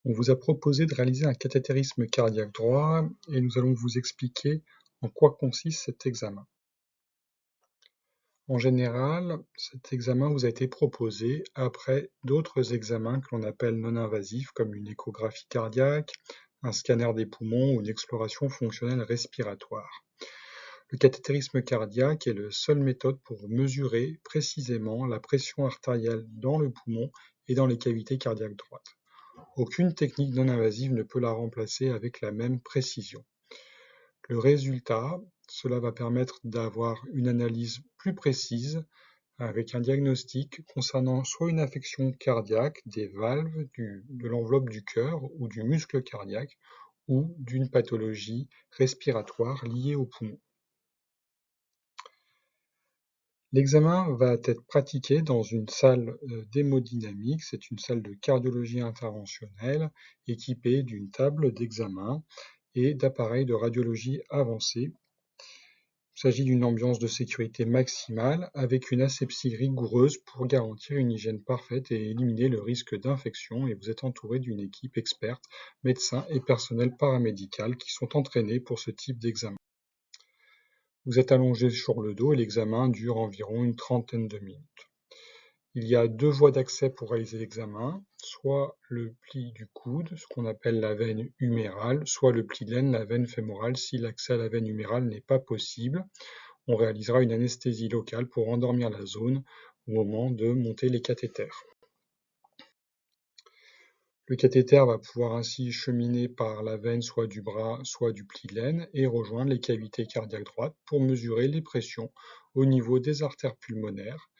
On vous a proposé de réaliser un cathétérisme cardiaque droit et nous allons vous expliquer en quoi consiste cet examen. En général, cet examen vous a été proposé après d'autres examens que l'on appelle non-invasifs, comme une échographie cardiaque, un scanner des poumons ou une exploration fonctionnelle respiratoire. Le cathétérisme cardiaque est la seule méthode pour mesurer précisément la pression artérielle dans le poumon et dans les cavités cardiaques droites. Aucune technique non-invasive ne peut la remplacer avec la même précision. Le résultat, cela va permettre d'avoir une analyse plus précise avec un diagnostic concernant soit une affection cardiaque des valves, de l'enveloppe du cœur ou du muscle cardiaque, ou d'une pathologie respiratoire liée au poumon. L'examen va être pratiqué dans une salle d'hémodynamique, c'est une salle de cardiologie interventionnelle équipée d'une table d'examen et d'appareils de radiologie avancés. Il s'agit d'une ambiance de sécurité maximale avec une asepsie rigoureuse pour garantir une hygiène parfaite et éliminer le risque d'infection, et vous êtes entouré d'une équipe experte, médecins et personnel paramédical qui sont entraînés pour ce type d'examen. Vous êtes allongé sur le dos et l'examen dure environ une trentaine de minutes. Il y a deux voies d'accès pour réaliser l'examen, soit le pli du coude, ce qu'on appelle la veine humérale, soit le pli de l'aine, la veine fémorale. Si l'accès à la veine humérale n'est pas possible, on réalisera une anesthésie locale pour endormir la zone au moment de monter les cathéters. Le cathéter va pouvoir ainsi cheminer par la veine soit du bras, soit du pli de l'aine et rejoindre les cavités cardiaques droites pour mesurer les pressions au niveau des artères pulmonaires,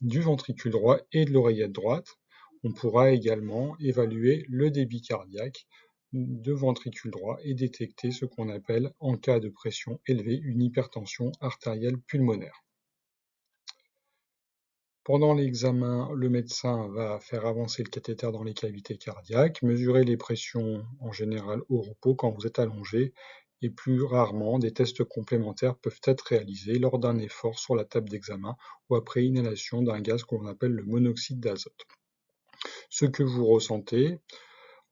du ventricule droit et de l'oreillette droite. On pourra également évaluer le débit cardiaque de ventricule droit et détecter ce qu'on appelle, en cas de pression élevée, une hypertension artérielle pulmonaire. Pendant l'examen, le médecin va faire avancer le cathéter dans les cavités cardiaques, mesurer les pressions en général au repos quand vous êtes allongé, et plus rarement, des tests complémentaires peuvent être réalisés lors d'un effort sur la table d'examen ou après inhalation d'un gaz qu'on appelle le monoxyde d'azote. Ce que vous ressentez,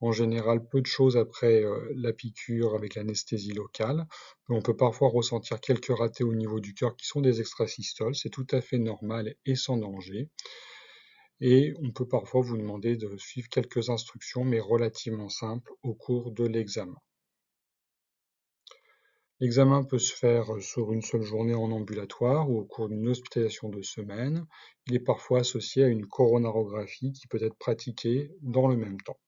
en général peu de choses après la piqûre avec l'anesthésie locale. On peut parfois ressentir quelques ratés au niveau du cœur qui sont des extrasystoles, c'est tout à fait normal et sans danger. Et on peut parfois vous demander de suivre quelques instructions, mais relativement simples, au cours de l'examen. L'examen peut se faire sur une seule journée en ambulatoire ou au cours d'une hospitalisation de semaine. Il est parfois associé à une coronarographie qui peut être pratiquée dans le même temps.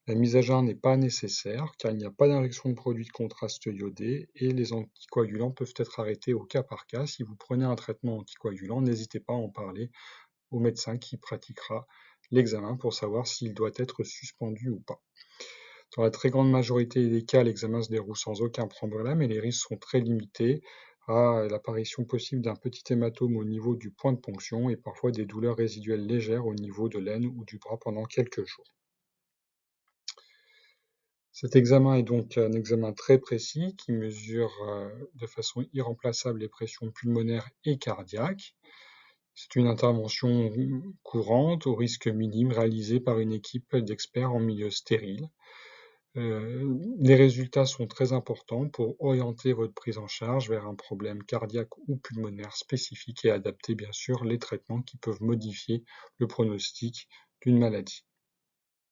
La mise à jeun n'est pas nécessaire car il n'y a pas d'injection de produits de contraste iodé et les anticoagulants peuvent être arrêtés au cas par cas. Si vous prenez un traitement anticoagulant, n'hésitez pas à en parler au médecin qui pratiquera l'examen pour savoir s'il doit être suspendu ou pas. Dans la très grande majorité des cas, l'examen se déroule sans aucun problème et les risques sont très limités à l'apparition possible d'un petit hématome au niveau du point de ponction et parfois des douleurs résiduelles légères au niveau de l'aine ou du bras pendant quelques jours. Cet examen est donc un examen très précis qui mesure de façon irremplaçable les pressions pulmonaires et cardiaques. C'est une intervention courante, au risque minime, réalisée par une équipe d'experts en milieu stérile. Les résultats sont très importants pour orienter votre prise en charge vers un problème cardiaque ou pulmonaire spécifique et adapter bien sûr les traitements qui peuvent modifier le pronostic d'une maladie.